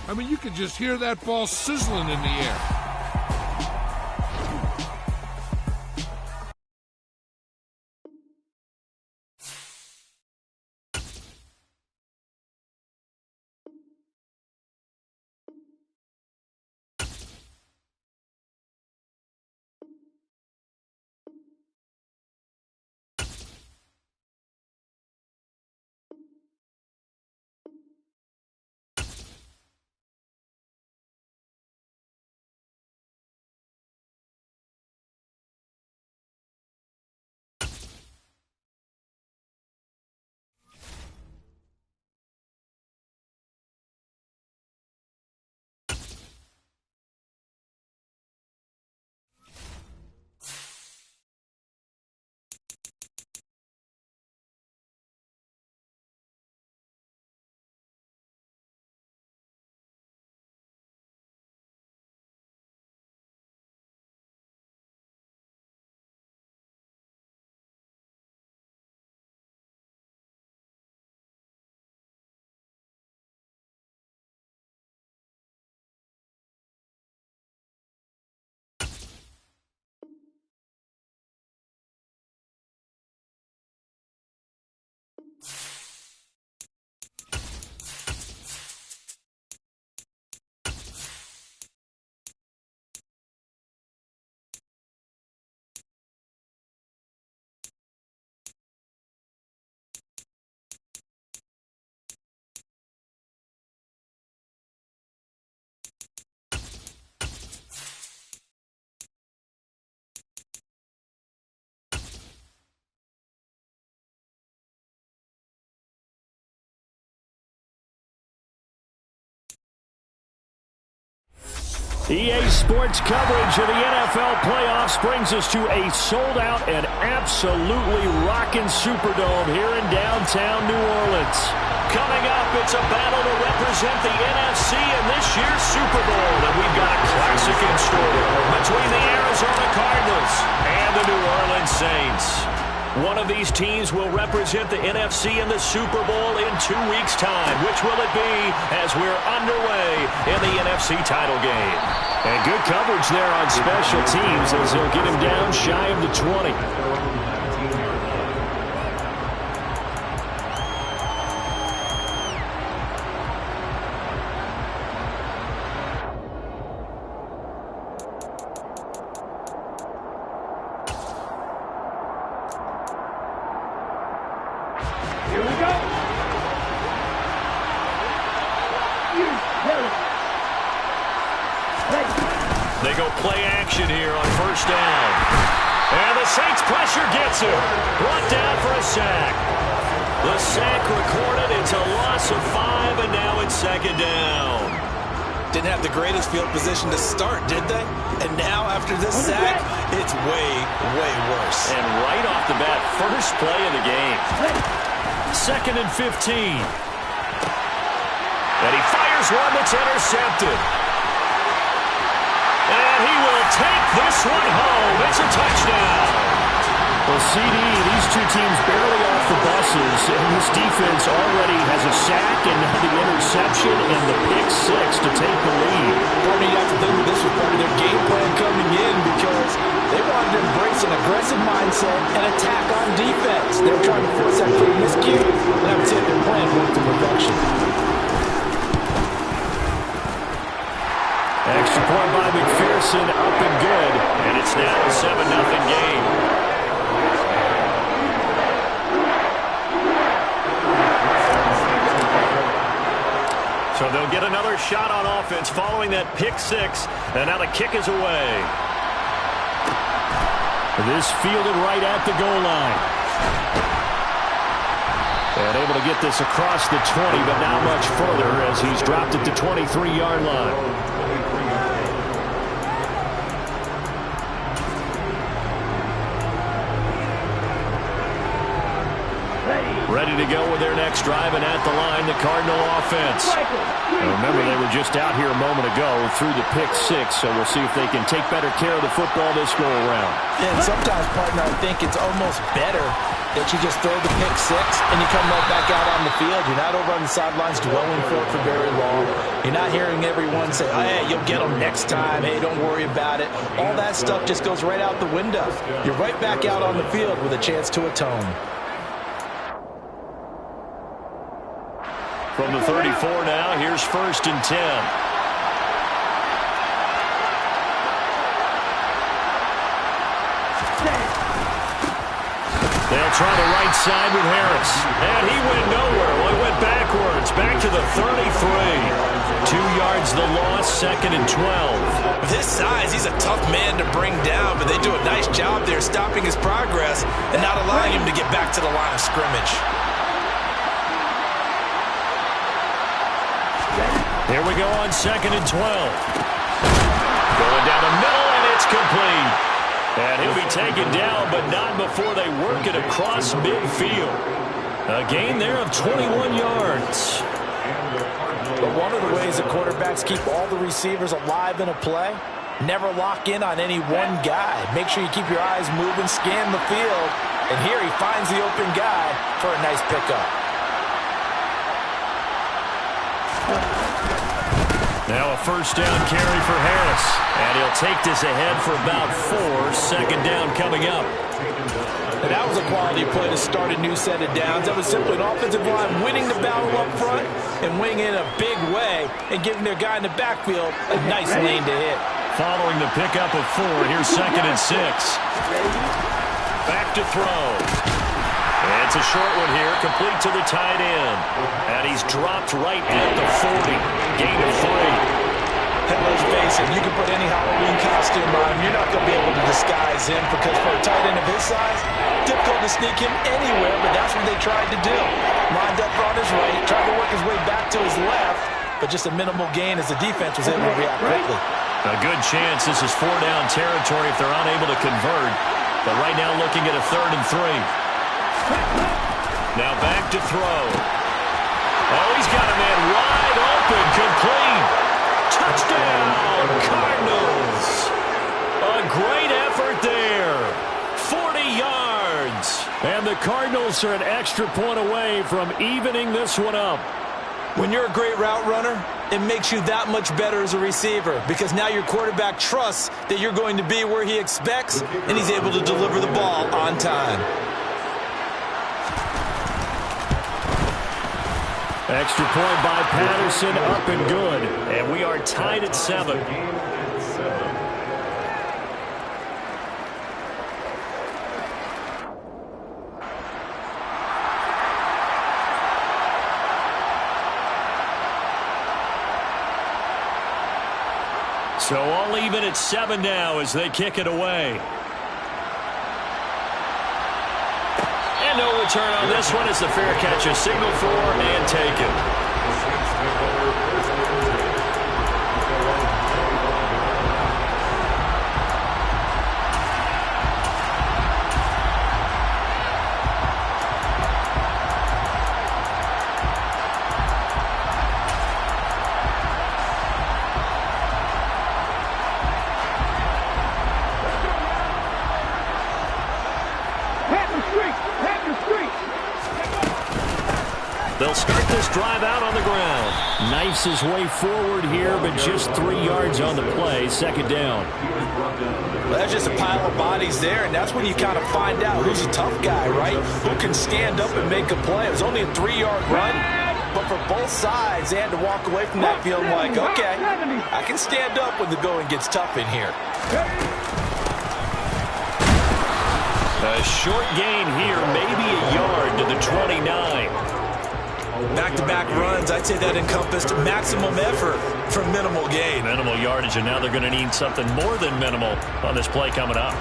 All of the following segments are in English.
I mean, you could just hear that ball sizzling in the air. EA Sports coverage of the NFL playoffs brings us to a sold-out and absolutely rocking Superdome here in downtown New Orleans. Coming up, it's a battle to represent the NFC in this year's Super Bowl, and we've got a classic in store between the Arizona Cardinals and the New Orleans Saints. One of these teams will represent the NFC in the Super Bowl in 2 weeks' time. Which will it be as we're underway in the NFC title game? And good coverage there on special teams as they'll get him down shy of the 20. They go play action here on first down. And the Saints pressure gets him. Brought down for a sack. The sack recorded. It's a loss of 5, and now it's second down. Didn't have the greatest field position to start, did they? And now, after this sack, it's way, way worse. And right off the bat, first play of the game. Second and 15. And he fires one that's intercepted. And he will take this one home. It's a touchdown. Well, CD, these two teams barely off the buses, and this defense already has a sack and the interception and the pick six to take the lead. Bernie, you have to think that this was part of their game plan coming in because they wanted to embrace an aggressive mindset and attack on defense. They were trying to force that play miscue, and I would say their plan worked to perfection. Extra point by McPherson, up and good, and it's now a 7-0 game. So they'll get another shot on offense following that pick six, and now the kick is away. This fielded right at the goal line. And able to get this across the 20, but not much further as he's dropped it to 23-yard line. Ready to go with their next drive, and at the line, the Cardinal offense. Now remember, they were just out here a moment ago through the pick six, so we'll see if they can take better care of the football this go-around. And sometimes, partner, I think it's almost better that you just throw the pick six and you come right back out on the field. You're not over on the sidelines dwelling for it for very long. You're not hearing everyone say, oh, hey, you'll get them next time. Hey, don't worry about it. All that stuff just goes right out the window. You're right back out on the field with a chance to atone. From the 34 now, here's 1st and 10. They'll try the right side with Harris. And he went nowhere. Well, he went backwards. Back to the 33. 2 yards the loss, 2nd and 12. With his size, he's a tough man to bring down, but they do a nice job there stopping his progress and not allowing him to get back to the line of scrimmage. Here we go on 2nd and 12. Going down the middle, and it's complete. And he'll be taken down, but not before they work it across midfield. A gain there of 21 yards. But one of the ways that quarterbacks keep all the receivers alive in a play, never lock in on any one guy. Make sure you keep your eyes moving, scan the field. And here he finds the open guy for a nice pickup. Now a 1st down carry for Harris. And he'll take this ahead for about 4. 2nd down coming up. And that was a quality play to start a new set of downs. That was simply an offensive line winning the battle up front and winning in a big way and giving their guy in the backfield a nice lane to hit. Following the pickup of 4, here's 2nd and 6. Back to throw. It's a short one here, complete to the tight end. And he's dropped right at the 40. Gain of 3. And let's face it, you can put any Halloween costume on him. You're not going to be able to disguise him because for a tight end of his size, difficult to sneak him anywhere, but that's what they tried to do. Lined up on his right, tried to work his way back to his left, but just a minimal gain as the defense was able to react quickly. A good chance this is 4-down territory if they're unable to convert. But right now looking at a 3rd and 3. Now back to throw. Oh, he's got a man wide open, complete. Touchdown, Cardinals. A great effort there. 40 yards. And the Cardinals are an extra point away from evening this one up. When you're a great route runner, it makes you that much better as a receiver because now your quarterback trusts that you're going to be where he expects and he's able to deliver the ball on time. Extra point by Patterson, up and good. And we are tied at 7. So all even at 7 now as they kick it away. And no return on this one as the fair catch is signaled for and taken. They'll start this drive out on the ground. Knifes his way forward here, but just 3 yards on the play. 2nd down. Well, that's just a pile of bodies there, and that's when you kind of find out who's a tough guy, right? Who can stand up and make a play. It was only a 3-yard run, but for both sides, they had to walk away from that feeling like, okay, I can stand up when the going gets tough in here. A short gain here, maybe a yard to the 29. Back-to-back runs, I'd say that encompassed maximum effort for minimal gain. Minimal yardage, and now they're going to need something more than minimal on this play coming up.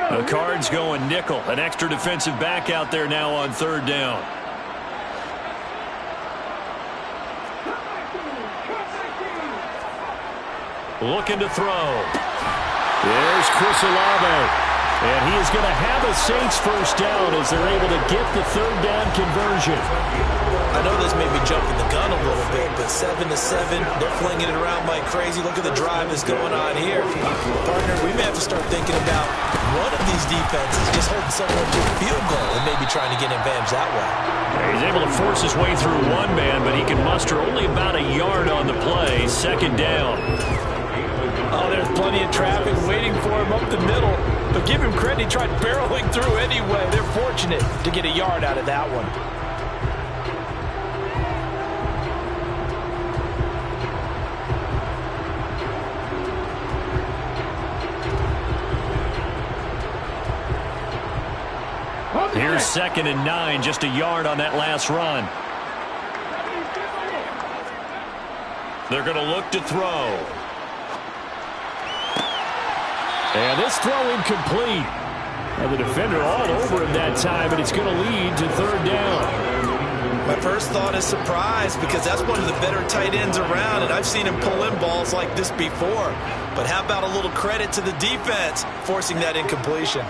The Cards going nickel. An extra defensive back out there now on 3rd down. looking to throw. There's Chris Olave. And he is going to have a Saints first down as they're able to get the third down conversion. I know this may be jumping the gun a little bit, but 7-7, they're flinging it around like crazy. Look at the drive that's going on here. Partner, we may have to start thinking about one of these defenses just holding someone to a field goal and maybe trying to get an advantage that way. He's able to force his way through one man, but he can muster only about a yard on the play. Second down. Oh, there's plenty of traffic waiting for him up the middle. But give him credit, he tried barreling through anyway. They're fortunate to get a yard out of that one. Here's 2nd and 9, just a yard on that last run. They're going to look to throw. And this throw incomplete. And the defender all over him that time, and it's going to lead to third down. My first thought is surprise, because that's one of the better tight ends around, and I've seen him pull in balls like this before. But how about a little credit to the defense forcing that incompletion?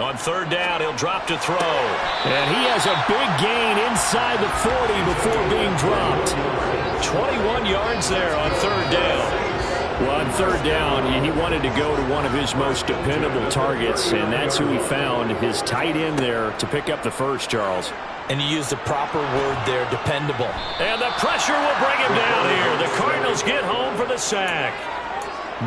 On third down, he'll drop to throw. And he has a big gain inside the 40 before being dropped. 21 yards there on third down. Well, on third down, he wanted to go to one of his most dependable targets, and that's who he found, his tight end there, to pick up the first, Charles. And you used the proper word there, dependable. And the pressure will bring him down here. The Cardinals get home for the sack.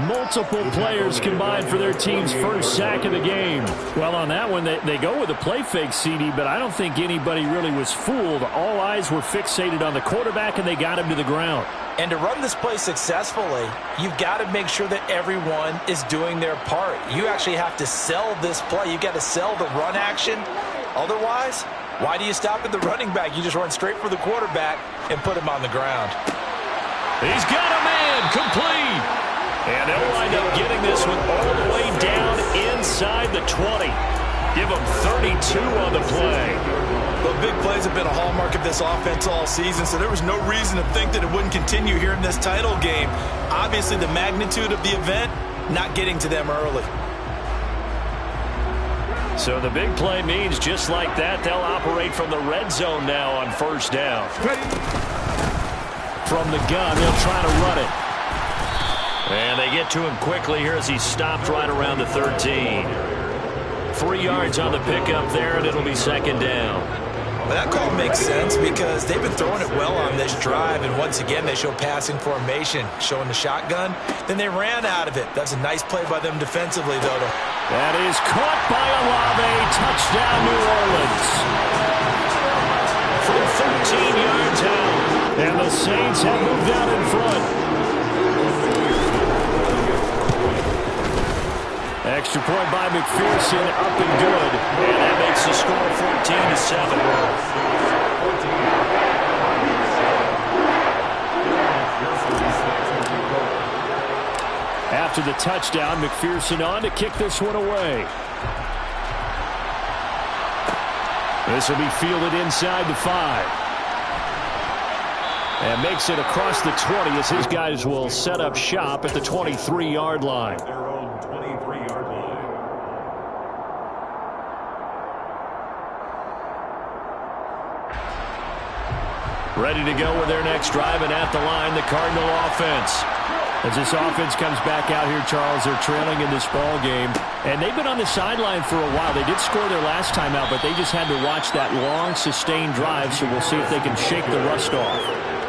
Multiple players combined for their team's first sack of the game. Well, on that one, they go with a play fake, CD, but I don't think anybody really was fooled. All eyes were fixated on the quarterback, and they got him to the ground. And to run this play successfully, you've got to make sure that everyone is doing their part. You actually have to sell this play. You've got to sell the run action. Otherwise, why do you stop at the running back? You just run straight for the quarterback and put him on the ground. He's got a man complete. And they'll wind up getting this one all the way down inside the 20. Give them 32 on the play. Well, big plays have been a hallmark of this offense all season, so there was no reason to think that it wouldn't continue here in this title game. Obviously, the magnitude of the event, not getting to them early. So the big play means just like that, they'll operate from the red zone now on first down. From the gun, they'll try to run it. And they get to him quickly here as he stopped right around the 13. 3 yards on the pickup there, and it'll be second down. Well, that call makes sense because they've been throwing it well on this drive, and once again they show passing formation, showing the shotgun. Then they ran out of it. That's a nice play by them defensively, though. That is caught by Olave. Touchdown, New Orleans. From 13 yards out, and the Saints have moved out in front. Extra point by McPherson, up and good. And that makes the score 14-7. After the touchdown, McPherson on to kick this one away. This will be fielded inside the 5. And makes it across the 20 as his guys will set up shop at the 23-yard line. Ready to go with their next drive, and at the line, the Cardinal offense. As this offense comes back out here, Charles, they're trailing in this ball game, and they've been on the sideline for a while. They did score their last time out, but they just had to watch that long, sustained drive, so we'll see if they can shake the rust off.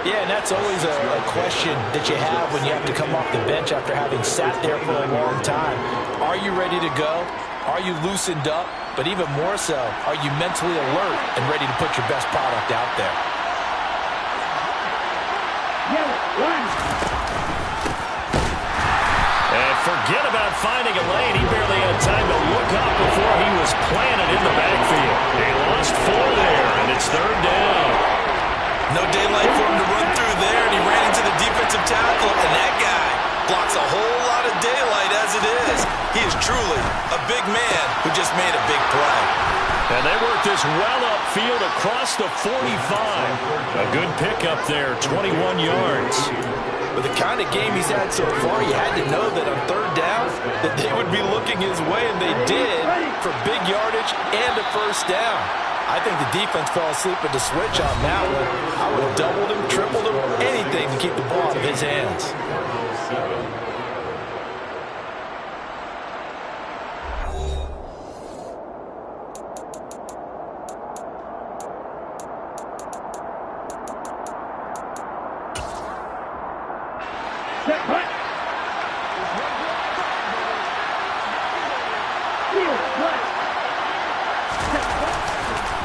Yeah, and that's always a question that you have when you have to come off the bench after having sat there for a long time. Are you ready to go? Are you loosened up? But even more so, are you mentally alert and ready to put your best product out there? And forget about finding a lane. He barely had time to look up before he was planted in the backfield. They lost 4 there, and it's third down. No daylight for him to run through there, and he ran into the defensive tackle, and that guy blocks a whole lot of daylight as it is. He is truly a big man who just made a big play. And they work this well upfield across the 45. A good pickup there, 21 yards. With the kind of game he's had so far, you had to know that on third down that they would be looking his way, and they did, for big yardage and a first down. I think the defense fell asleep at the switch on that one. I would have doubled him, tripled him, anything to keep the ball out of his hands.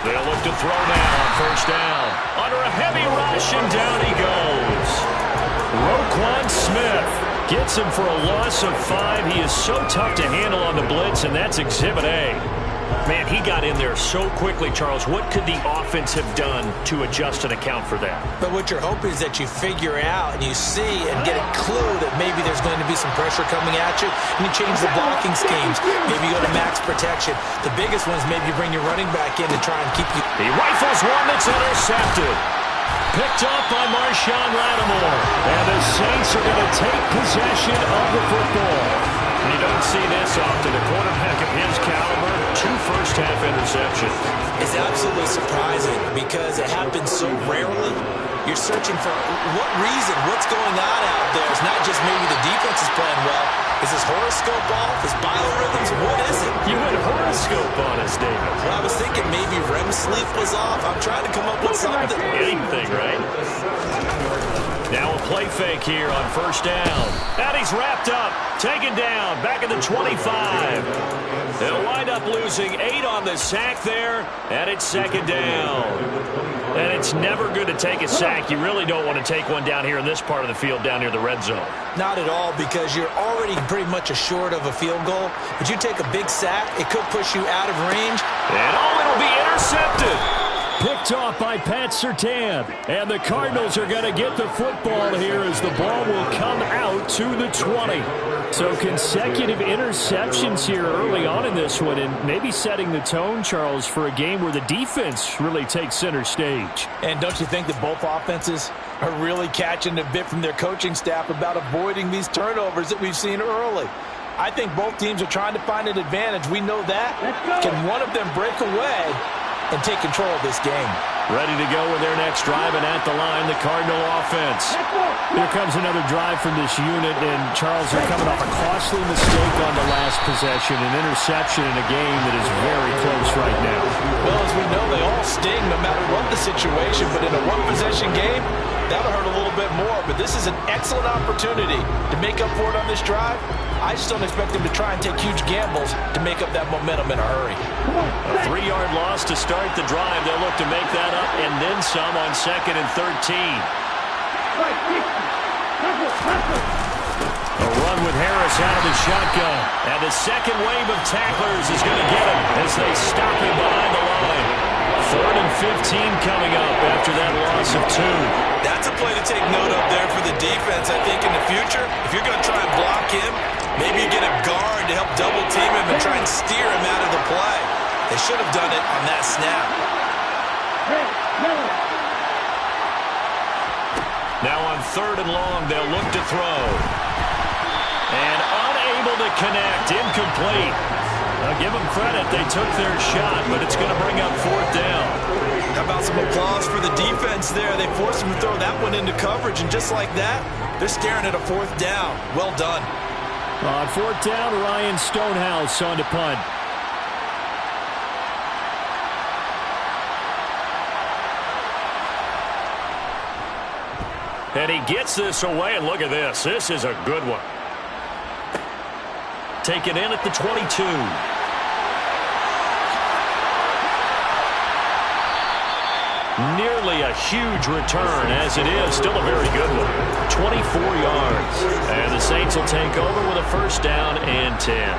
They'll look to throw now on first down. Under a heavy rush, and down he goes. Roquan Smith gets him for a loss of 5. He is so tough to handle on the blitz, and that's Exhibit A. Man, he got in there so quickly, Charles. What could the offense have done to adjust and account for that? But what you're hoping is that you figure out and you see and get a clue that maybe there's going to be some pressure coming at you, and you change the blocking schemes. Maybe you go to max protection. The biggest one is maybe you bring your running back in to try and keep you. He rifles one that's intercepted. Picked up by Marshawn Lattimore. And the Saints are going to take possession of the football. You don't see this often. A quarterback of his caliber, 2 first-half interceptions. It's absolutely surprising because it happens so rarely. You're searching for what reason, what's going on out there. It's not just maybe the defense is playing well. Is his horoscope off? His biorhythms? What is it? You went horoscope on us, David. Well, I was thinking maybe REM sleep was off. I'm trying to come up with something. Anything, right? Now a play fake here on first down. And he's wrapped up. Taken down. Back at the 25. They'll wind up losing 8 on the sack there. And it's second down. And it's never good to take a sack. You really don't want to take one down here in this part of the field down near the red zone. Not at all, because you're already pretty much assured of a field goal. But you take a big sack, it could push you out of range. And it'll be intercepted. Picked off by Pat Surtain. And the Cardinals are going to get the football here as the ball will come out to the 20. So consecutive interceptions here early on in this one, and maybe setting the tone, Charles, for a game where the defense really takes center stage. And don't you think that both offenses are really catching a bit from their coaching staff about avoiding these turnovers that we've seen early? I think both teams are trying to find an advantage. We know that. Can one of them break away and take control of this game? Ready to go with their next drive, and at the line, the Cardinal offense. Here comes another drive from this unit, and Charles, they're coming off a costly mistake on the last possession, an interception in a game that is very close right now. Well, as we know, they all sting no matter what the situation, but in a one-possession game, that'll hurt a little bit more. But this is an excellent opportunity to make up for it on this drive. I just don't expect them to try and take huge gambles to make up that momentum in a hurry. A 3-yard loss to start the drive. They'll look to make that up and then some on 2nd and 13. A run with Harris out of the shotgun. And the second wave of tacklers is going to get him as they stop him behind the line. 3rd and 15 coming up after that loss of 2. That's a play to take note of there for the defense. I think in the future, if you're going to try and block him, maybe you get a guard to help double team him and try and steer him out of the play. They should have done it on that snap. Now on 3rd and long, they'll look to throw. And unable to connect, incomplete. I'll give them credit. They took their shot, but it's going to bring up 4th down. How about some applause for the defense there? They forced him to throw that one into coverage, and just like that, they're staring at a 4th down. Well done. On 4th down, Ryan Stonehouse on to punt. And he gets this away, and look at this. This is a good one. Taken in at the 22. Nearly a huge return, as it is. Still a very good one. 24 yards. And the Saints will take over with a 1st down and 10.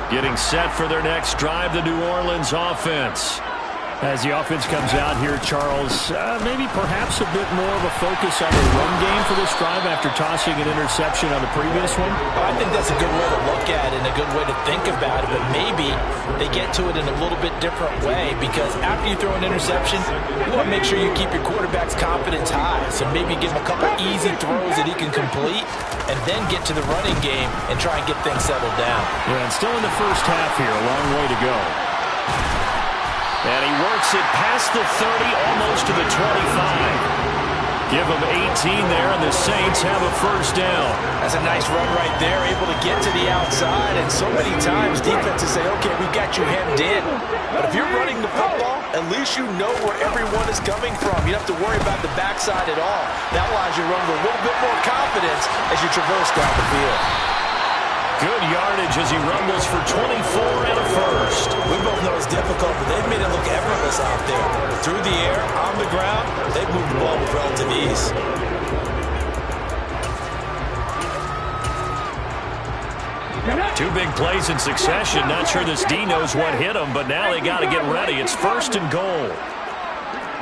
Getting set for their next drive, the New Orleans offense. As the offense comes out here, Charles, maybe perhaps a bit more of a focus on the run game for this drive after tossing an interception on the previous one? I think that's a good way to look at it and a good way to think about it, but maybe they get to it in a little bit different way, because after you throw an interception, you want to make sure you keep your quarterback's confidence high. So maybe give him a couple easy throws that he can complete and then get to the running game and try and get things settled down. Yeah, and still in the first half here, a long way to go. And he works it past the 30, almost to the 25. Give him 18 there, and the Saints have a first down. That's a nice run right there, able to get to the outside. And so many times defenses say, okay, we've got you hemmed in. But if you're running the football, at least you know where everyone is coming from. You don't have to worry about the backside at all. That allows you to run with a little bit more confidence as you traverse down the field. Good yardage as he rumbles for 24 and a first. We both know it's difficult, but they've made it look effortless out there. Through the air, on the ground, they've moved the ball with relative ease. Two big plays in succession. Not sure this D knows what hit him, but now they got to get ready. It's first and goal.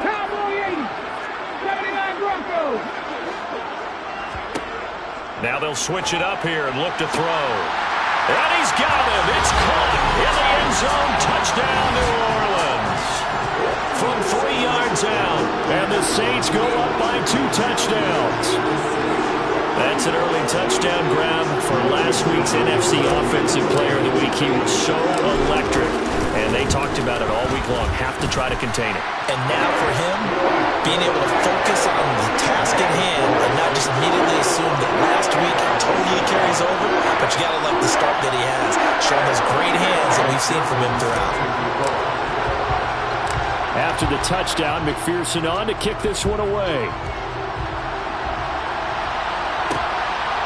Cowboy 80, 79 Broncos. Now they'll switch it up here and look to throw. And he's got him. It's caught in the end zone. Touchdown, New Orleans. From 3 yards out. And the Saints go up by 2 touchdowns. That's an early touchdown grab for last week's NFC Offensive Player of the Week. He was so electric. And they talked about it all week long. Have to try to contain it. And now for him, being able to focus on the task at hand and not just immediately assume that last week totally carries over, but you got to like the start that he has, showing those great hands that we've seen from him throughout. After the touchdown, McPherson on to kick this one away.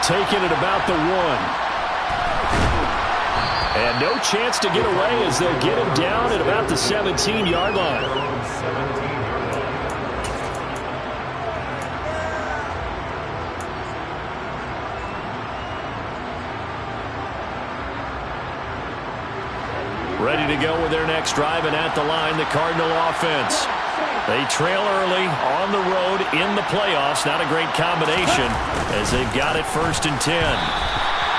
Taking it about the 1. And no chance to get away as they'll get him down at about the 17-yard line. Ready to go with their next drive, and at the line, the Cardinal offense. They trail early on the road in the playoffs. Not a great combination as they've got it first and 10.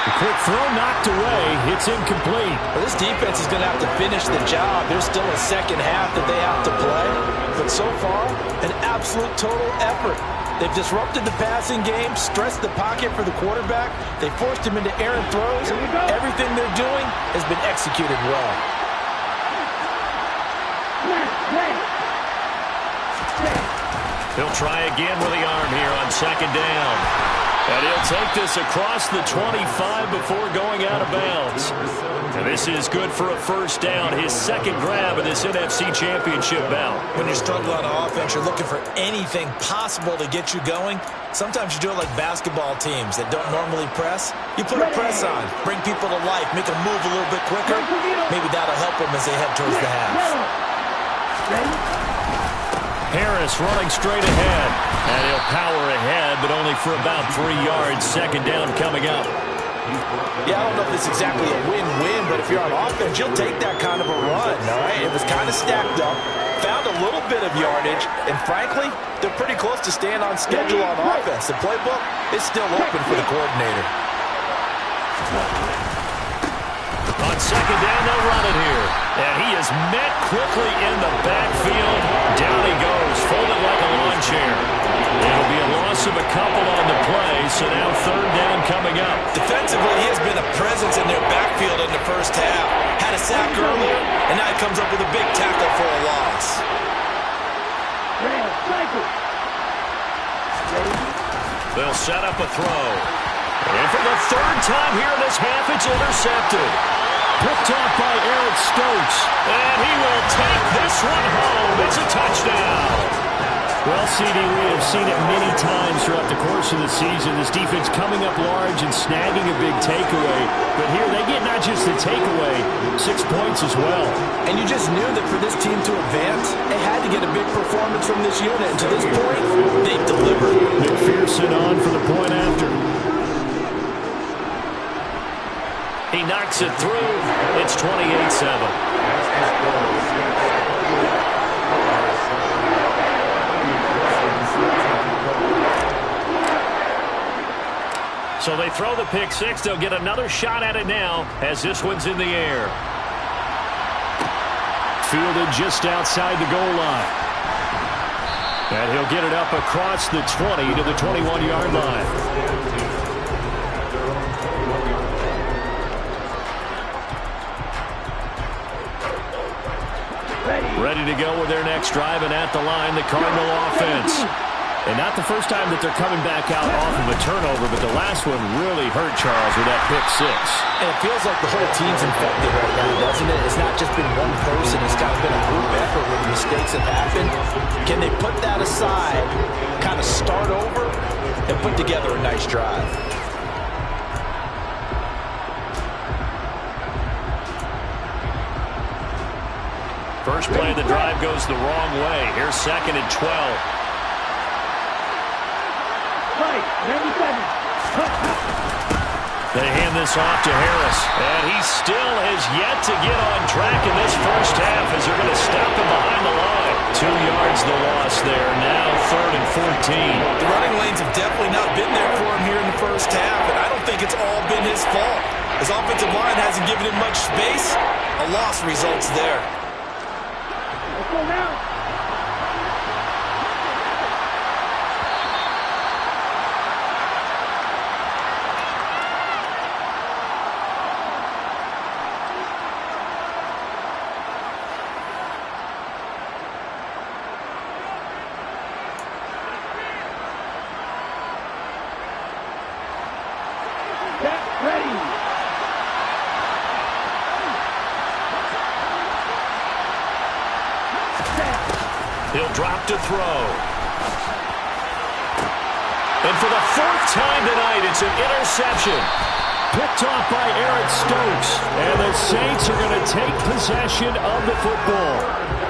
The quick throw knocked away. It's incomplete. Well, this defense is going to have to finish the job. There's still a second half that they have to play. But so far, an absolute total effort. They've disrupted the passing game, stressed the pocket for the quarterback. They forced him into errant throws. Everything they're doing has been executed well. He'll try again with the arm here on second down. And he'll take this across the 25 before going out of bounds. And this is good for a first down. His second grab of this NFC Championship bout. When you're struggling on offense, you're looking for anything possible to get you going. Sometimes you do it like basketball teams that don't normally press. You put a press on, bring people to life, make them move a little bit quicker. Maybe that'll help them as they head towards the half. Harris running straight ahead. And he'll power ahead, but only for about 3 yards. Second down coming up. Yeah, I don't know if it's exactly a win-win, but if you're on offense, you'll take that kind of a run, all right? It was kind of stacked up, found a little bit of yardage, and frankly, they're pretty close to staying on schedule on offense. The playbook is still open for the coordinator. On second down, they'll run it here. And he is met quickly in the backfield. Down he goes, folded like a lawn chair. It'll be a loss of a couple on the play, so now third down coming up. Defensively, he has been a presence in their backfield in the first half. Had a sack earlier, and now he comes up with a big tackle for a loss. They'll set up a throw. And for the third time here in this half, it's intercepted. Picked off by Eric Stokes. And he will take this one home. It's a touchdown. Well, CD, we have seen it many times throughout the course of the season. This defense coming up large and snagging a big takeaway. But here they get not just the takeaway, 6 points as well. And you just knew that for this team to advance, they had to get a big performance from this unit. And to this point, they've delivered. McPherson on for the point after. He knocks it through. It's 28-7. So they throw the pick six. They'll get another shot at it now as this one's in the air. Fielded just outside the goal line. And he'll get it up across the 20 to the 21-yard line. Ready to go with their next drive, and at the line, the Cardinal offense. And not the first time that they're coming back out off of a turnover, but the last one really hurt Charles with that pick six. And it feels like the whole team's infected right now, doesn't it? It's not just been one person. It's kind of been a group effort where the mistakes have happened. Can they put that aside, kind of start over, and put together a nice drive? First play of the drive goes the wrong way. Here's 2nd and 12. They hand this off to Harris, and he still has yet to get on track in this first half as they're going to stop him behind the line. 2 yards the loss there. Now 3rd and 14. The running lanes have definitely not been there for him here in the first half, and I don't think it's all been his fault. His offensive line hasn't given him much space. A loss results there. Let's go now. He'll drop to throw. And for the 4th time tonight, it's an interception. Picked off by Eric Stokes. And the Saints are going to take possession of the football.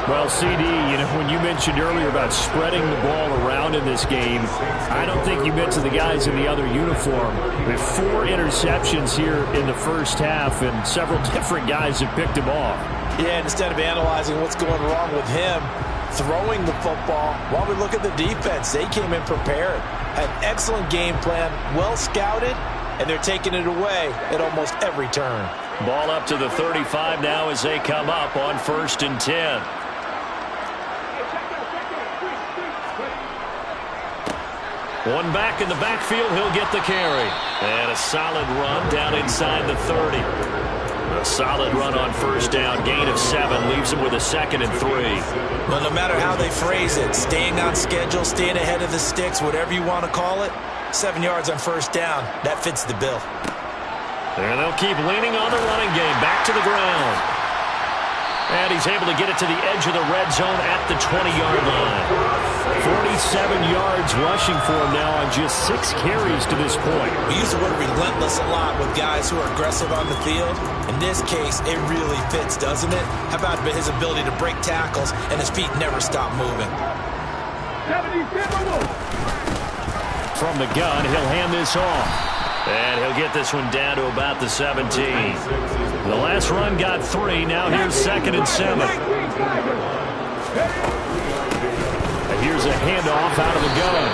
Well, CD, you know, when you mentioned earlier about spreading the ball around in this game, I don't think you mentioned the guys in the other uniform. With 4 interceptions here in the first half, and several different guys have picked him off. Yeah, instead of analyzing what's going wrong with him, throwing the football, while we look at the defense, they came in prepared. Had an excellent game plan, well scouted, and they're taking it away at almost every turn. Ball up to the 35 now as they come up on 1st and 10. One back in the backfield, he'll get the carry. And a solid run down inside the 30. A solid run on 1st down, gain of 7, leaves him with a 2nd and 3. Well, no matter how they phrase it, staying on schedule, staying ahead of the sticks, whatever you want to call it, 7 yards on 1st down, that fits the bill. And they'll keep leaning on the running game, back to the ground. And he's able to get it to the edge of the red zone at the 20-yard line. 47 yards rushing for him now on just 6 carries to this point. We use the word relentless a lot with guys who are aggressive on the field. In this case, it really fits, doesn't it? How about his ability to break tackles and his feet never stop moving? From the gun, he'll hand this off. And he'll get this one down to about the 17. The last run got 3. Now here's 2nd and 7. And here's a handoff out of the gun.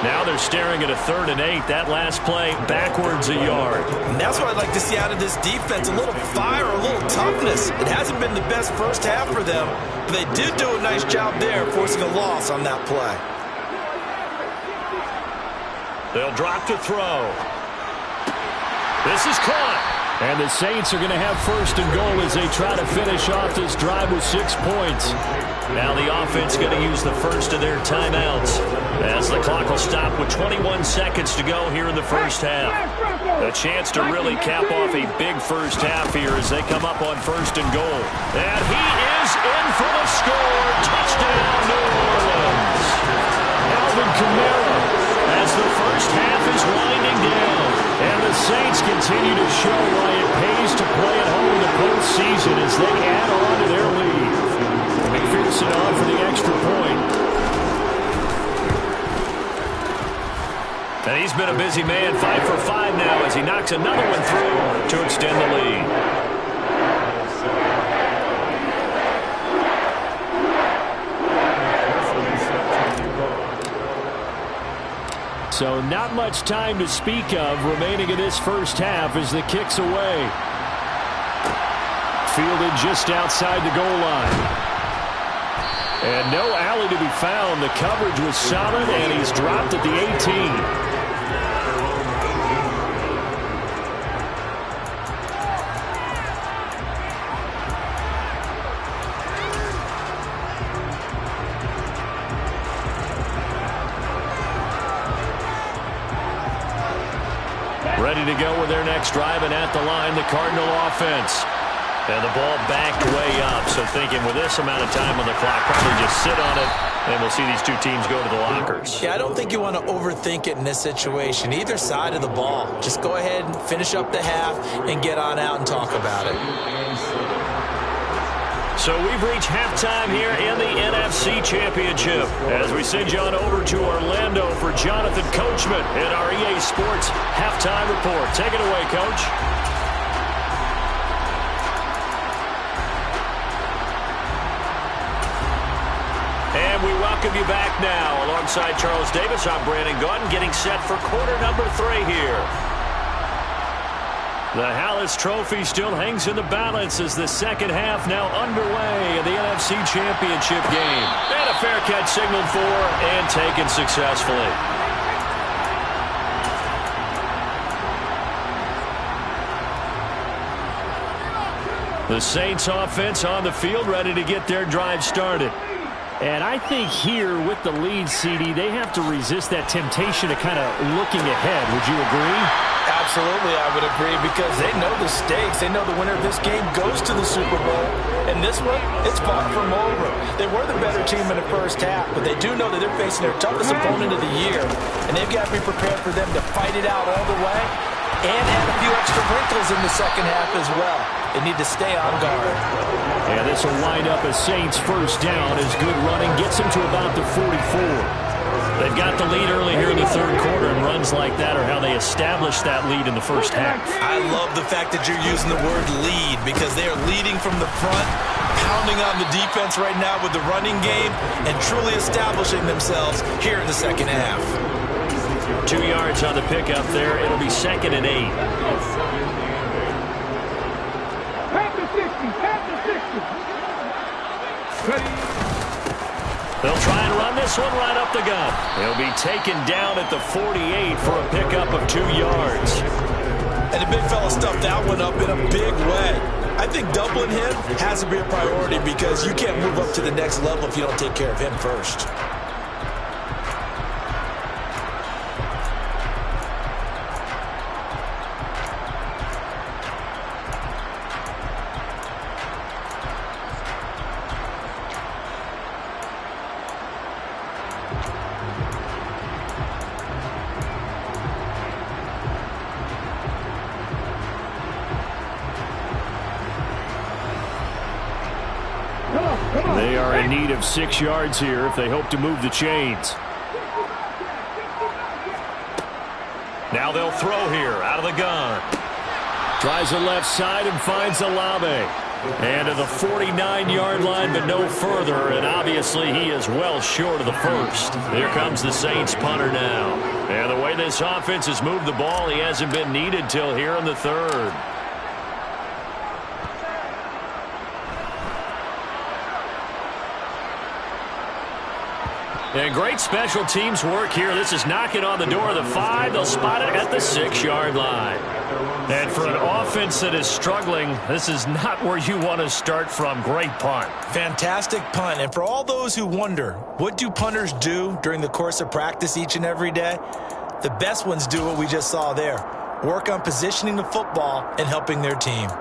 Now they're staring at a 3rd and 8. That last play backwards a yard. And that's what I'd like to see out of this defense. A little fire, a little toughness. It hasn't been the best first half for them, but they did do a nice job there forcing a loss on that play. They'll drop to throw. This is caught. And the Saints are going to have 1st and goal as they try to finish off this drive with 6 points. Now the offense going to use the first of their timeouts as the clock will stop with 21 seconds to go here in the first half. A chance to really cap off a big first half here as they come up on 1st and goal. And he is in for the score. Touchdown, New Orleans. Alvin Kamara as the first half is winding down. And the Saints continue to show why it pays to play at home in the postseason as they add on to their lead. McPherson on for the extra point. And he's been a busy man, 5 for 5 now as he knocks another one through to extend the lead. So not much time to speak of remaining in this first half as the kick's away. Fielded just outside the goal line. And no alley to be found. The coverage was solid, and he's dropped at the 18. Ready to go with their next drive, and at the line, the Cardinal offense. And the ball backed way up, so thinking with this amount of time on the clock, probably just sit on it, and we'll see these two teams go to the lockers. Yeah, I don't think you want to overthink it in this situation. Either side of the ball. Just go ahead and finish up the half and get on out and talk about it. So we've reached halftime here in the NFC Championship as we send you on over to Orlando for Jonathan Coachman in our EA Sports Halftime Report. Take it away, Coach. And we welcome you back now. Alongside Charles Davis, I'm Brandon Gunn, getting set for quarter number 3 here. The Hallis Trophy still hangs in the balance as the second half now underway in the NFC Championship game. And a fair catch signaled for and taken successfully. The Saints offense on the field ready to get their drive started. And I think here with the lead, CD, they have to resist that temptation of kind of looking ahead. Would you agree? Absolutely, I would agree, because they know the stakes. They know the winner of this game goes to the Super Bowl. And this one, it's far from over. They were the better team in the first half, but they do know that they're facing their toughest opponent of the year. And they've got to be prepared for them to fight it out all the way and add a few extra wrinkles in the second half as well. They need to stay on guard. And this will wind up a Saints first down as good running gets them to about the 44. They've got the lead early here in the third quarter, and runs like that are how they established that lead in the first half. I love the fact that you're using the word lead, because they are leading from the front, pounding on the defense right now with the running game, and truly establishing themselves here in the second half. 2 yards on the pickup there. It'll be 2nd and 8. They'll try and run this one right up the gut. He'll be taken down at the 48 for a pickup of 2 yards. And the big fella stuffed that one up in a big way. I think doubling him has to be a priority, because you can't move up to the next level if you don't take care of him first. They are in need of 6 yards here if they hope to move the chains. Now they'll throw here out of the gun. Tries the left side and finds Olave. And to the 49-yard line, but no further. And obviously he is well short of the first. Here comes the Saints punter now. And the way this offense has moved the ball, he hasn't been needed till here in the third. And great special teams work here. This is knocking on the door of the 5. They'll spot it at the 6-yard line. And for an offense that is struggling, this is not where you want to start from. Great punt. Fantastic punt. And for all those who wonder, what do punters do during the course of practice each and every day? The best ones do what we just saw there. Work on positioning the football and helping their team.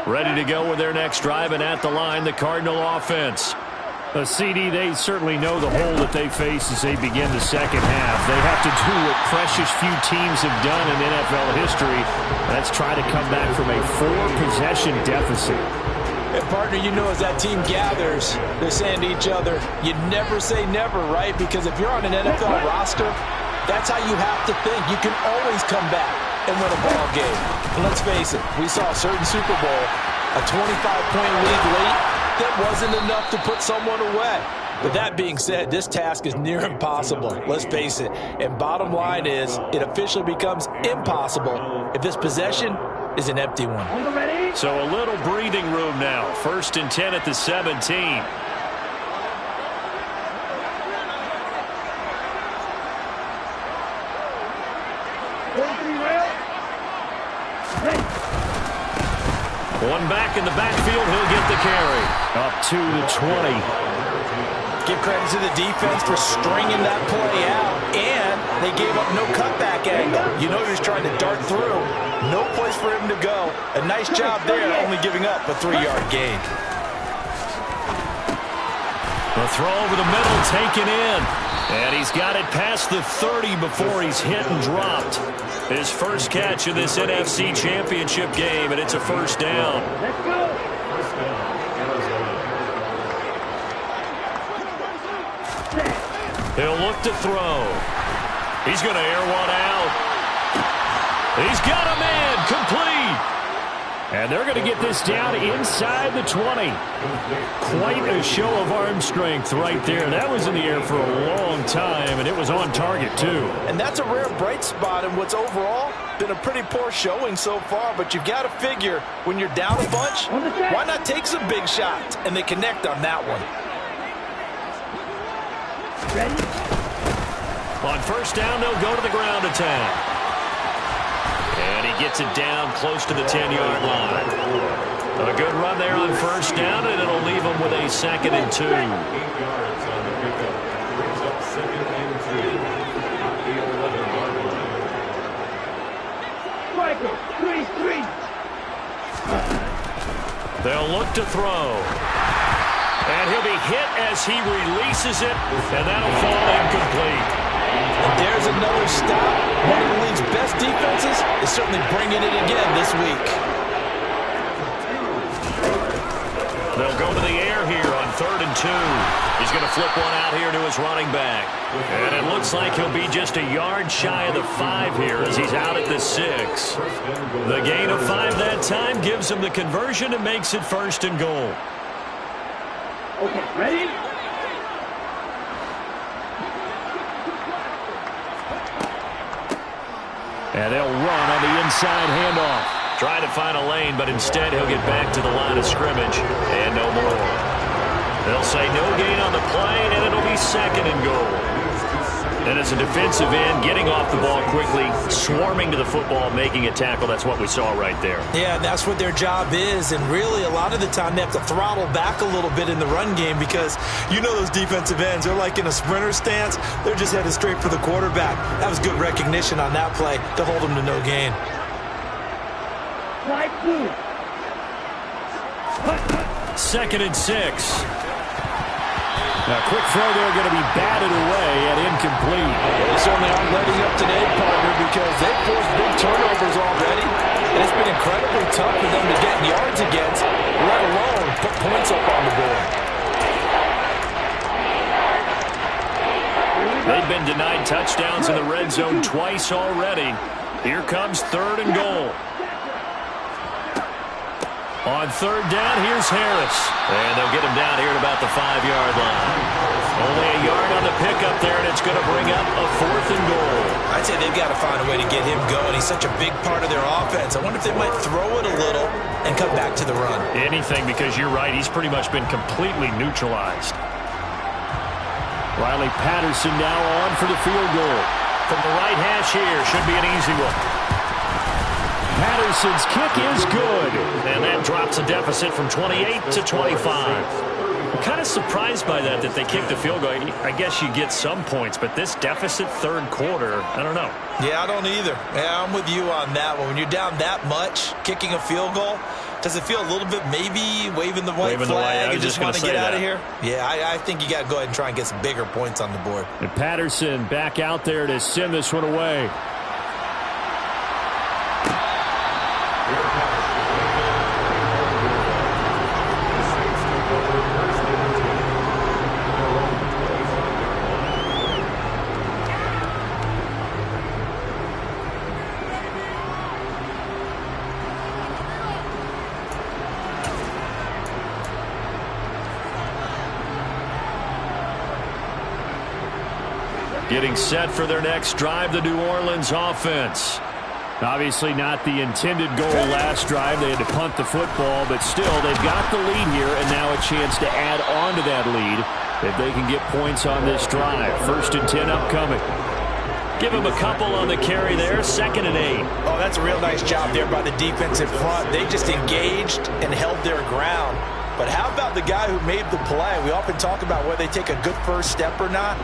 Ready to go with their next drive, and at the line, the Cardinal offense. CD, they certainly know the hole that they face as they begin the second half. They have to do what precious few teams have done in NFL history. That's try to come back from a 4-possession deficit. And partner, you know, as that team gathers, they're saying to each other, you never say never, right? Because if you're on an NFL roster, that's how you have to think. You can always come back and win a ball game. And let's face it, we saw a certain Super Bowl, a 25-point lead late, that wasn't enough to put someone away. But that being said, this task is near impossible. Let's face it. And bottom line is, it officially becomes impossible if this possession is an empty one. So a little breathing room now. 1st and 10 at the 17. One back in the backfield, he'll get the carry. Up to the 20. Give credit to the defense for stringing that play out, and they gave up no cutback angle. You know he was trying to dart through. No place for him to go. A nice job there, only giving up a 3-yard gain. The throw over the middle, taken in. And he's got it past the 30 before he's hit and dropped. His first catch of this NFC Championship game, and it's a 1st down. Let's go. He'll look to throw. He's going to air one out. He's got a man, complete. And they're going to get this down inside the 20. Quite a show of arm strength right there. That was in the air for a long time, and it was on target, too. And that's a rare bright spot in what's overall been a pretty poor showing so far. But you've got to figure, when you're down a bunch, why not take some big shots? And they connect on that one. Ready? On 1st down, they'll go to the ground attack. And he gets it down close to the 10-yard line. A good run there on 1st down, and it'll leave him with a 2nd and 2. They'll look to throw. And he'll be hit as he releases it, and that'll fall incomplete. And there's another stop. One of the league's best defenses is certainly bringing it again this week. They'll go to the air here on 3rd and 2. He's going to flip one out here to his running back. And it looks like he'll be just a yard shy of the 5 here as he's out at the 6. The gain of 5 that time gives him the conversion and makes it 1st and goal. Okay, ready? And they'll run on the inside handoff. Trying to find a lane, but instead he'll get back to the line of scrimmage. And no more. They'll say no gain on the play, and it'll be 2nd and goal. And as a defensive end, getting off the ball quickly, swarming to the football, making a tackle, that's what we saw right there. Yeah, that's what their job is. And really, a lot of the time, they have to throttle back a little bit in the run game because you know those defensive ends, they're like in a sprinter stance. They're just headed straight for the quarterback. That was good recognition on that play to hold them to no gain. Slide 2. 2nd and 6. A quick throw there going to be batted away and incomplete. They certainly aren't letting up today, partner, because they've forced big turnovers already. And it's been incredibly tough for them to get yards against, let alone put points up on the board. They've been denied touchdowns in the red zone twice already. Here comes 3rd and goal. On 3rd down, here's Harris. And they'll get him down here at about the 5-yard line. Only a yard on the pickup there, and it's going to bring up a 4th and goal. I'd say they've got to find a way to get him going. He's such a big part of their offense. I wonder if they might throw it a little and come back to the run. Anything, because you're right. He's pretty much been completely neutralized. Riley Patterson now on for the field goal. From the right hash here, should be an easy one. Patterson's kick is good. And that drops a deficit from 28 to 25. I'm kind of surprised by that they kicked the field goal. I guess you get some points, but this deficit 3rd quarter, I don't know. Yeah, I don't either. Yeah, I'm with you on that one. When you're down that much, kicking a field goal, does it feel a little bit maybe waving the white flag and just want to get out of here? Yeah, I think you got to go ahead and try and get some bigger points on the board. And Patterson back out there to send this one away. Getting set for their next drive, the New Orleans offense. Obviously not the intended goal last drive. They had to punt the football, but still, they've got the lead here, and now a chance to add on to that lead if they can get points on this drive. 1st and 10 upcoming. Give him a couple on the carry there. 2nd and 8. Oh, that's a real nice job there by the defensive front. They just engaged and held their ground. But how about the guy who made the play? We often talk about whether they take a good first step or not.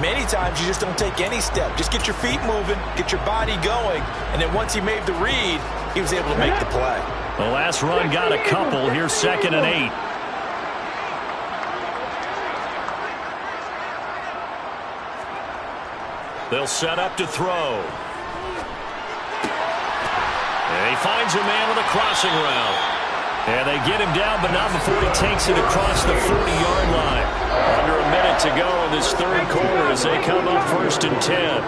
Many times you just don't take any step. Just get your feet moving, get your body going, and then once he made the read, he was able to make the play. The last run got a couple. Here's 2nd and 8. They'll set up to throw. And he finds a man with a crossing route. And they get him down, but not before he takes it across the 40-yard line. Under a minute to go in this 3rd quarter as they come up 1st and 10.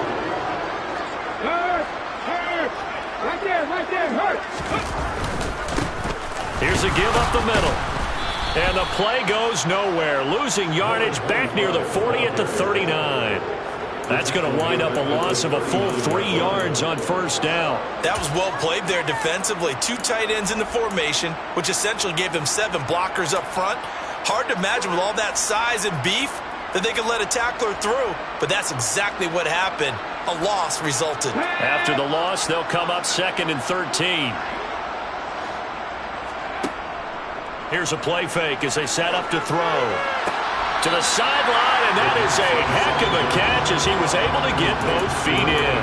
Right there. Here's a give up the middle. And the play goes nowhere. Losing yardage back near the 40 at the 39. That's going to wind up a loss of a full 3 yards on 1st down. That was well played there defensively. 2 tight ends in the formation, which essentially gave them 7 blockers up front. Hard to imagine with all that size and beef that they could let a tackler through, but that's exactly what happened. A loss resulted. After the loss, they'll come up 2nd and 13. Here's a play fake as they set up to throw. To the sideline, and that is a heck of a catch as he was able to get both feet in.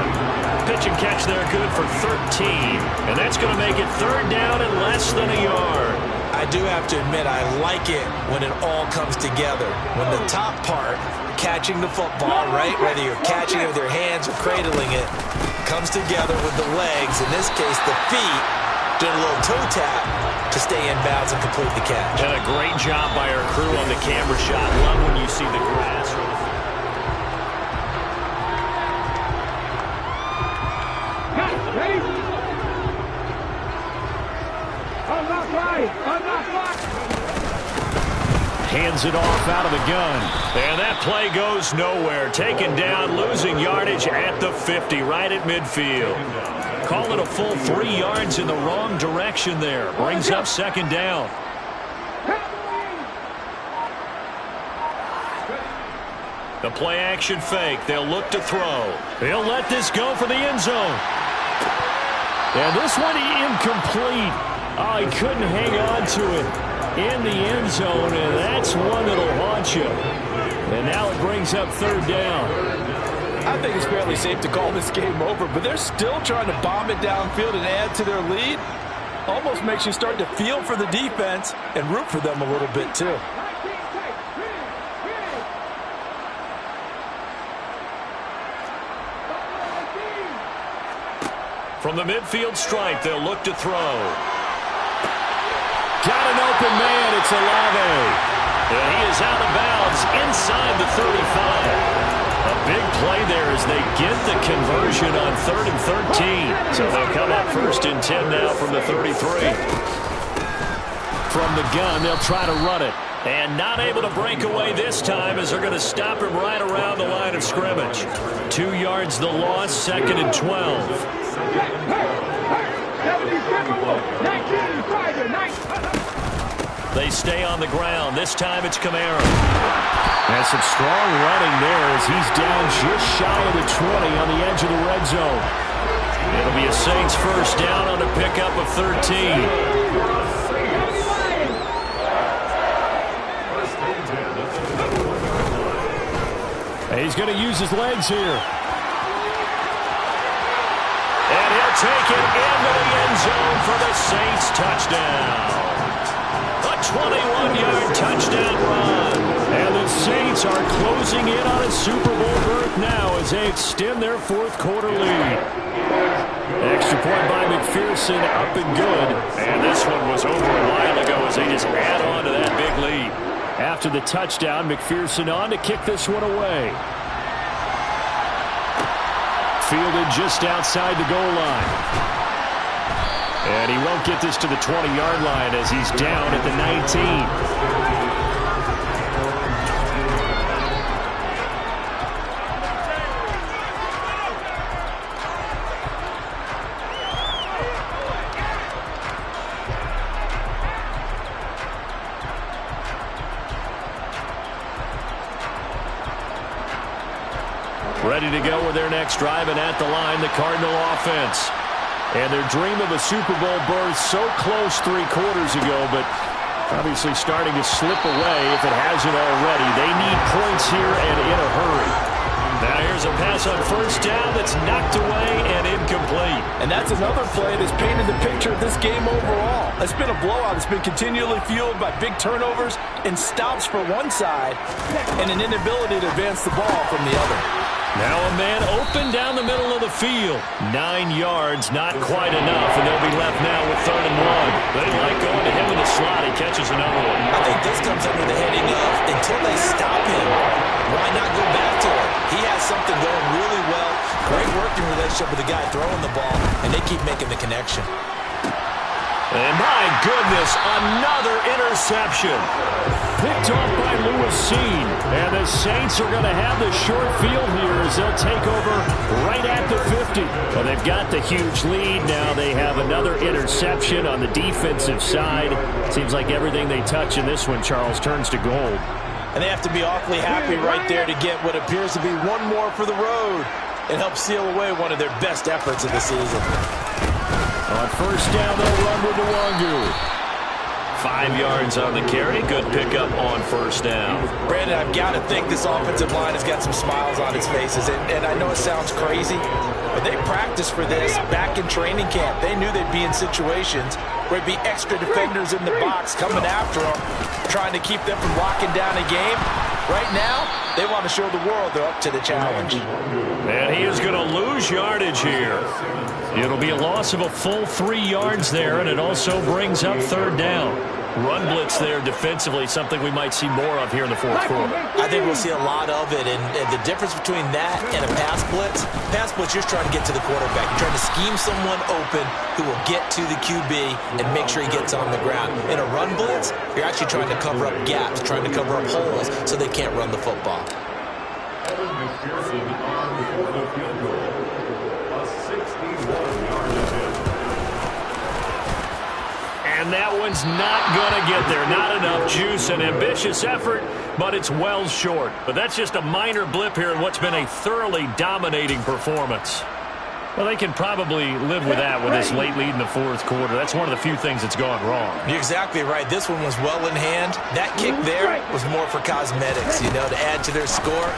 Pitch and catch there good for 13, and that's going to make it 3rd down and less than a yard. I do have to admit, I like it when it all comes together. When the top part, catching the football, right, whether you're catching it with your hands or cradling it, comes together with the legs, in this case the feet, doing a little toe tap to stay in bounds and complete the catch. And a great job by our crew on the camera shot. Love when you see the grass. Ready? Unlock right. Hands it off out of the gun. And that play goes nowhere. Taken down, losing yardage at the 50, right at midfield. Call it a full 3 yards in the wrong direction there. Brings up 2nd down. The play action fake. They'll look to throw. They'll let this go for the end zone. And this one incomplete. Oh, he couldn't hang on to it in the end zone, and that's one that'll haunt you. And now it brings up 3rd down. I think it's fairly safe to call this game over, but they're still trying to bomb it downfield and add to their lead. Almost makes you start to feel for the defense and root for them a little bit too. From the midfield stripe, they'll look to throw. Got an open man. It's Olave. And he is out of bounds inside the 35. A big play there as they get the conversion on 3rd and 13. So they'll come up 1st and 10 now from the 33. From the gun, they'll try to run it. And not able to break away this time as they're going to stop him right around the line of scrimmage. 2 yards the loss, 2nd and 12. They stay on the ground. This time it's Kamara. And some strong running there as he's down just shy of the 20 on the edge of the red zone. It'll be a Saints 1st down on a pickup of 13. He's going to use his legs here. And he'll take it into the end zone for the Saints touchdown. A 21-yard touchdown run. And the Saints are closing in on a Super Bowl berth now as they extend their 4th quarter lead. Extra point by McPherson, up and good. And this one was over a while ago as they just add on to that big lead. After the touchdown, McPherson on to kick this one away. Fielded just outside the goal line. And he won't get this to the 20-yard line as he's down at the 19. Ready to go with their next drive, and at the line, the Cardinal offense. And their dream of a Super Bowl berth so close 3 quarters ago, but obviously starting to slip away if it hasn't already. They need points here and in a hurry. Now here's a pass on first down that's knocked away and incomplete. And that's another play that's painted the picture of this game overall. It's been a blowout. It's been continually fueled by big turnovers and stops for one side and an inability to advance the ball from the other. Now a man open down the middle of the field. 9 yards, not quite enough, and they'll be left now with 3rd and 1. They like going to him in the slot. He catches another one. I think this comes under the heading of until they stop him, why not go back to him? He has something going really well. Great working relationship with the guy throwing the ball, and they keep making the connection. And my goodness, another interception. Picked off by Lewisine. And the Saints are going to have the short field here as they'll take over right at the 50. Well, they've got the huge lead. Now they have another interception on the defensive side. Seems like everything they touch in this one, Charles, turns to gold. And they have to be awfully happy right there to get what appears to be one more for the road and help seal away one of their best efforts of the season. On first down, they'll run with Nwangu. 5 yards on the carry. Good pickup on first down. Brandon, I've got to think this offensive line has got some smiles on its faces. And I know it sounds crazy, but they practiced for this back in training camp. They knew they'd be in situations where it'd be extra defenders in the box coming after them, trying to keep them from locking down a game. Right now, they want to show the world they're up to the challenge. And he is going to lose yardage here. It'll be a loss of a full 3 yards there, and it also brings up 3rd down. Run blitz there defensively, something we might see more of here in the 4th quarter. I think we'll see a lot of it, and the difference between that and a pass blitz, you're trying to get to the quarterback. You're trying to scheme someone open who will get to the QB and make sure he gets on the ground. In a run blitz, you're actually trying to cover up gaps, trying to cover up holes so they can't run the football. And that one's not going to get there. Not enough juice. An ambitious effort, but it's well short. But that's just a minor blip here in what's been a thoroughly dominating performance. Well, they can probably live with that with this late lead in the 4th quarter. That's one of the few things that's gone wrong. You're exactly right. This one was well in hand. That kick there was more for cosmetics, to add to their score.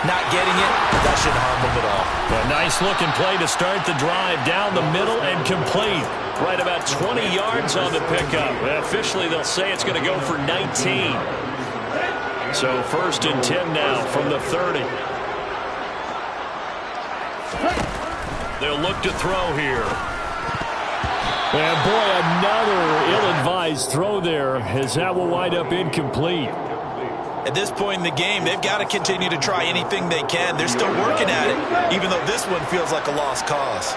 Not getting it, that shouldn't harm them at all. A nice looking play to start the drive down the middle and complete. Right about 20 yards on the pickup. Officially, they'll say it's going to go for 19. So 1st and 10 now from the 30. They'll look to throw here. And boy, another ill-advised throw there as that will wind up incomplete. At this point in the game, they've got to continue to try anything they can. They're still working at it, even though this one feels like a lost cause.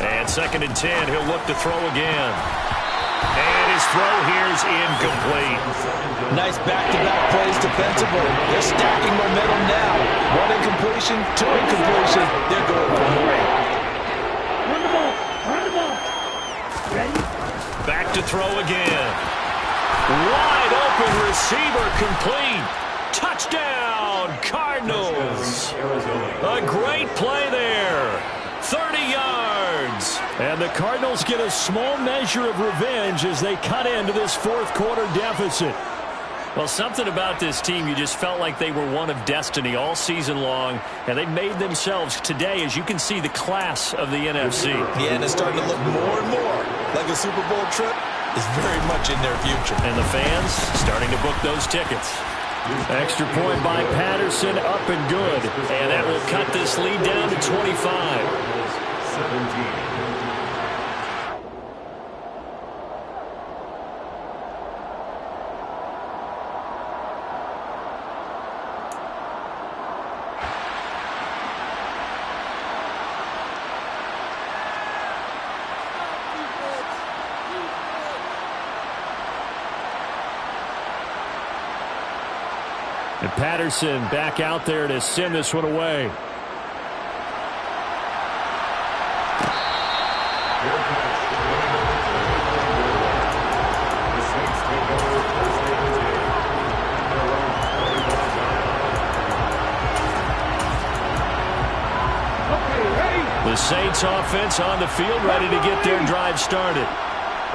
And 2nd and 10, he'll look to throw again. And his throw here is incomplete. Nice back-to-back plays defensively. They're stacking momentum now. 1 incompletion, 2 incompletion. They're going for more. Run the ball. Run the ball. Ready? Back to throw again. Wide open receiver complete. Touchdown, Cardinals. A great play there. 30 yards. And the Cardinals get a small measure of revenge as they cut into this 4th quarter deficit. Well, something about this team, you just felt like they were one of destiny all season long, and they made themselves today, as you can see, the class of the NFC. Yeah, and it's starting to look more and more like a Super Bowl trip is very much in their future. And the fans starting to book those tickets. Extra point by Patterson, up and good. And that will cut this lead down to 25. 17. And Patterson back out there to send this one away. Saints offense on the field, ready to get their drive started.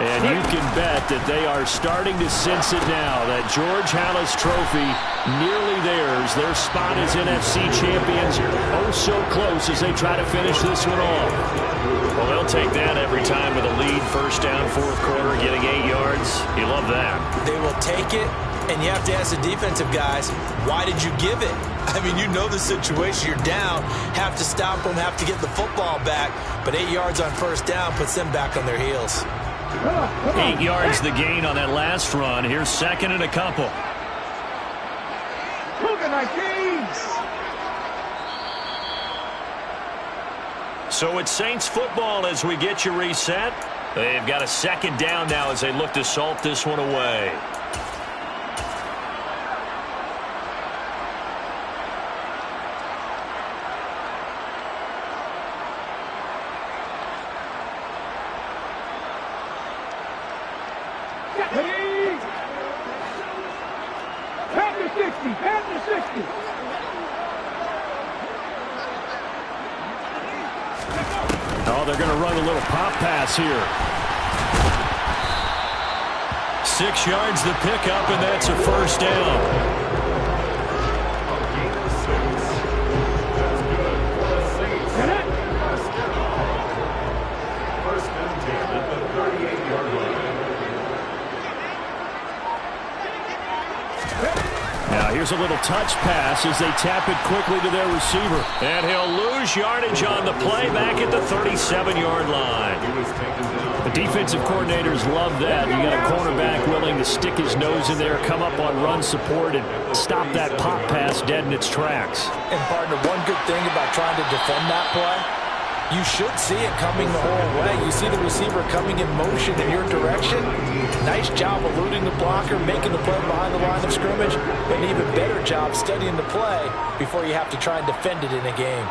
And you can bet that they are starting to sense it now. That George Halas trophy nearly theirs. Their spot as NFC champions, oh so close as they try to finish this one off. Well, they'll take that every time with a lead. First down, fourth quarter, getting 8 yards. You love that. They will take it, and you have to ask the defensive guys, why did you give it? I mean, you know the situation. You're down, have to stop them, have to get the football back. But 8 yards on first down puts them back on their heels. 8 yards the gain on that last run. Here's second and a couple. So it's Saints football as we get you reset. They've got a second down now as they look to salt this one away. Oh, they're going to run a little pop pass here. 6 yards the pickup, and that's a first down. Now here's a little touch pass as they tap it quickly to their receiver. And he'll lose yardage on the play back at the 37-yard line. The defensive coordinators love that. You got a cornerback willing to stick his nose in there, come up on run support, and stop that pop pass dead in its tracks. And partner, one good thing about trying to defend that play, you should see it coming the whole way. You see the receiver coming in motion in your direction. Nice job eluding the blocker, making the play behind the line of scrimmage, but an even better job studying the play before you have to try and defend it in a game.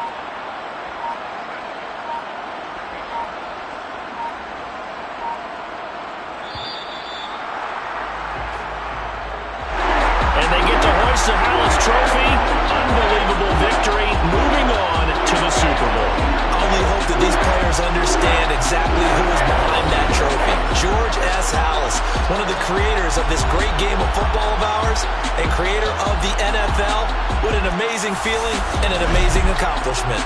And they get to hoist the Halas trophy. Unbelievable victory. Moving on to the Super Bowl. Only hope that these players understand exactly who is behind that trophy. George S. Halas, one of the creators of this great game of football of ours, a creator of the NFL. What an amazing feeling and an amazing accomplishment.